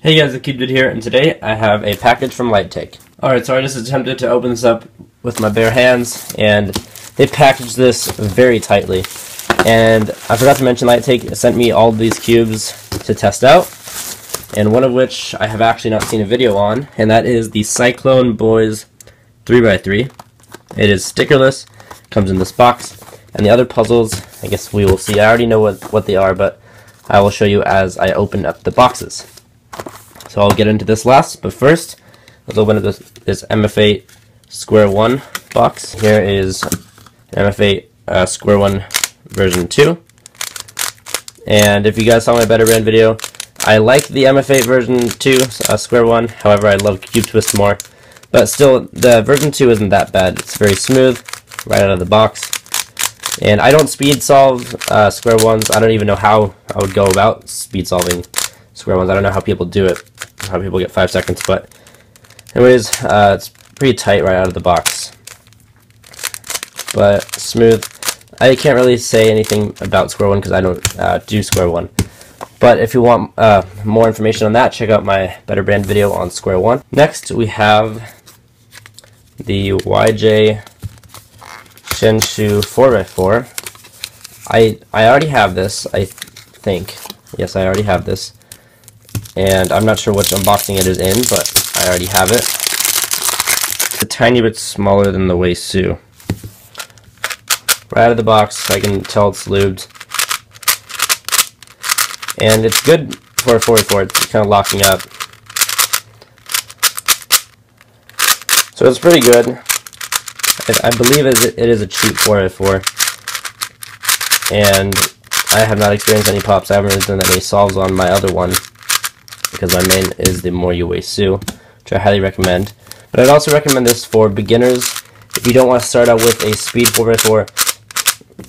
Hey guys, thach here, and today I have a package from Lightake. Alright, so I just attempted to open this up with my bare hands, and they packaged this very tightly. And I forgot to mention Lightake sent me all these cubes to test out, and one of which I have actually not seen a video on, and that is the Cyclone Boys 3x3. It is stickerless, comes in this box, and the other puzzles, I guess we will see. I already know what they are, but I will show you as I open up the boxes. So I'll get into this last, but first, let's open up this MF8 Square 1 box. Here is MF8 Square 1 version 2. And if you guys saw my Better Brand video, I like the MF8 version 2 Square 1, however I love Cube Twist more. But still, the version 2 isn't that bad. It's very smooth, right out of the box. And I don't speed solve Square 1s. I don't even know how I would go about speed solving Square 1s. I don't know how people do it, how people get 5 seconds, but anyways, it's pretty tight right out of the box. But smooth. I can't really say anything about Square 1 because I don't do Square 1. But if you want more information on that, check out my Better Brand video on Square 1. Next, we have the YJ ShenSu 4x4. I already have this, I think. Yes, I already have this. And I'm not sure which unboxing it is in, but I already have it. It's a tiny bit smaller than the Weisu. Right out of the box, I can tell it's lubed. And it's good for a 4x4, it's kind of locking up. So it's pretty good. I believe it is a cheap 4x4. And I have not experienced any pops. I haven't really done that many solves on my other one, because my main is the Moyu Lingpo, which I highly recommend. But I'd also recommend this for beginners. If you don't want to start out with a speed 4x4,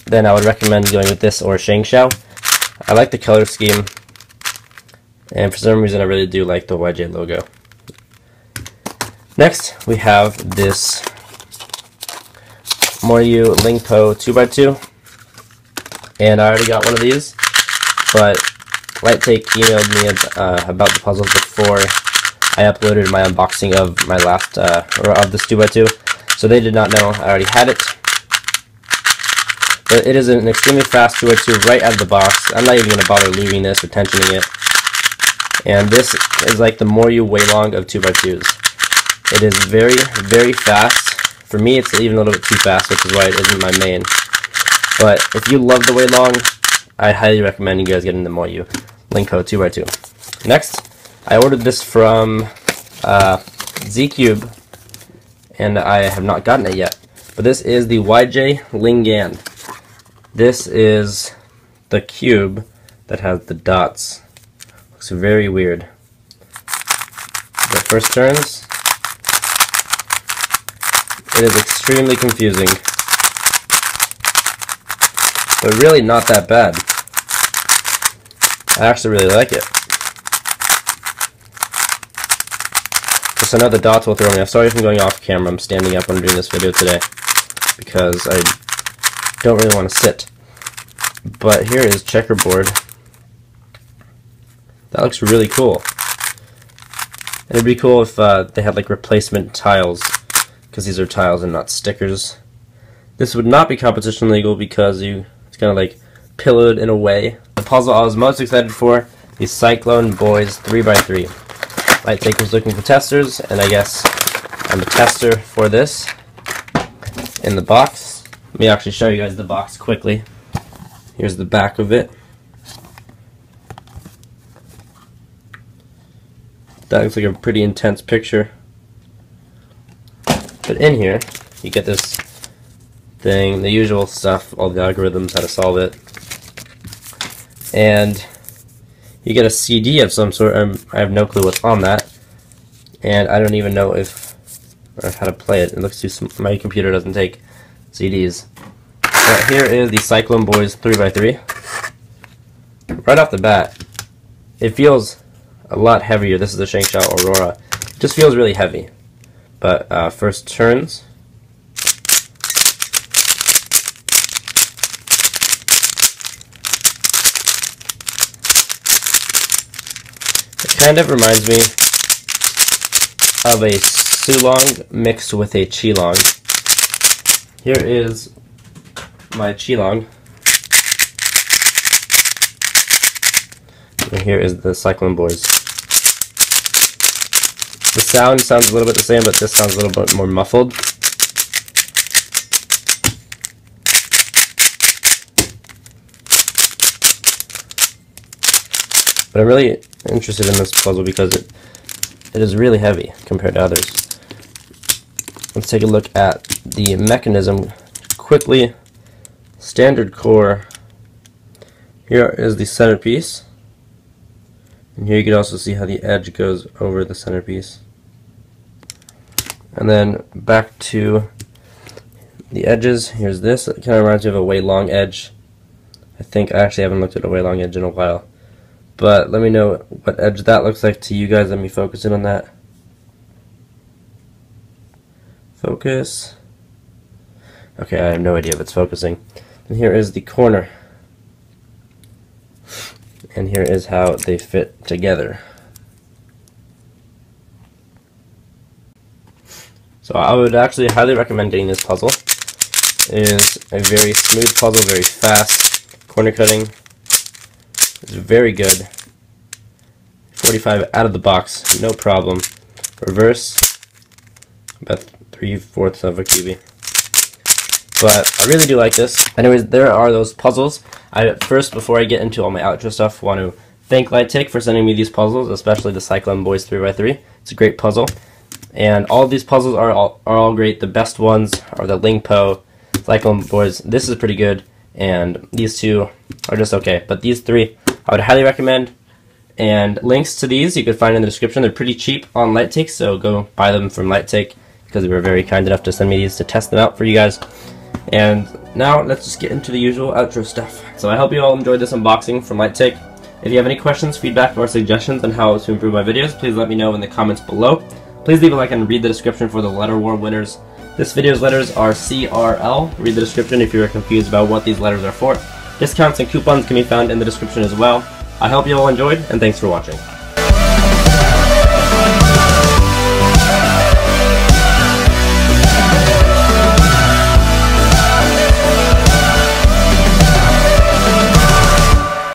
then I would recommend going with this or ShenSu. I like the color scheme, and for some reason I really do like the YJ logo. Next, we have this Moyu Lingpo 2x2, and I already got one of these, but Lightake emailed me about the puzzles before I uploaded my unboxing of my last, or of this 2x2, so they did not know I already had it. But it is an extremely fast 2x2 right out of the box. I'm not even going to bother lubing this or tensioning it. And this is like the Moyu Weilong of 2x2s. It is very, very fast. For me, it's even a little bit too fast, which is why it isn't my main. But if you love the Weilong, I highly recommend you guys getting the Moyu Lingpo 2x2. Next, I ordered this from thach, and I have not gotten it yet. But this is the YJ Lingan. This is the cube that has the dots. Looks very weird. The first turns, it is extremely confusing, but really not that bad. I actually really like it. Just another dots will throw me off. Sorry if I'm going off camera. I'm standing up when I'm doing this video today because I don't really want to sit. But here is checkerboard. That looks really cool. And it'd be cool if they had like replacement tiles, because these are tiles and not stickers. This would not be competition legal because it's kind of like pillowed in a way. The puzzle I was most excited for, the Cyclone Boys 3x3. Lightake was looking for testers, and I guess I'm a tester for this. In the box, let me actually show you guys the box quickly. Here's the back of it. That looks like a pretty intense picture. But in here, you get this thing, the usual stuff, all the algorithms, how to solve it. And you get a CD of some sort. I have no clue what's on that. And I don't even know how to play it. It looks too small. My computer doesn't take CDs. But here is the Cyclone Boys 3x3. Right off the bat, it feels a lot heavier. This is the ShenSu Aurora. It just feels really heavy. But first turns. kind of reminds me of a Sulong mixed with a Qilong. Here is my Qilong. And here is the Cyclone Boys. The sound sounds a little bit the same, but this sounds a little bit more muffled. But I'm really interested in this puzzle because it is really heavy compared to others. Let's take a look at the mechanism quickly. Standard core. Here is the centerpiece. And here you can also see how the edge goes over the centerpiece. And then back to the edges. Here's this. It kind of reminds me of a way long edge. I think I actually haven't looked at a way long edge in a while. But let me know what edge that looks like to you guys. Let me focus in on that. Focus. Okay, I have no idea if it's focusing. And here is the corner. And here is how they fit together. So I would actually highly recommend getting this puzzle. It is a very smooth puzzle, very fast. Corner cutting is very good. 45 out of the box, no problem. Reverse, about 3/4 of a QB. But I really do like this. Anyways, there are those puzzles. First, before I get into all my outro stuff, want to thank Lightake for sending me these puzzles, especially the Cyclone Boys 3x3. It's a great puzzle. And all of these puzzles are all great. The best ones are the Lingpo, Cyclone Boys. This is pretty good. And these two are just okay. But these three, I would highly recommend. And links to these you could find in the description. They're pretty cheap on Lightake, so go buy them from Lightake because they were very kind enough to send me these to test them out for you guys. And now let's just get into the usual outro stuff. So I hope you all enjoyed this unboxing from Lightake. If you have any questions, feedback, or suggestions on how to improve my videos, please let me know in the comments below. Please leave a like and read the description for the letter war winners. This video's letters are CRL. Read the description if you are confused about what these letters are for. Discounts and coupons can be found in the description as well. I hope you all enjoyed, and thanks for watching.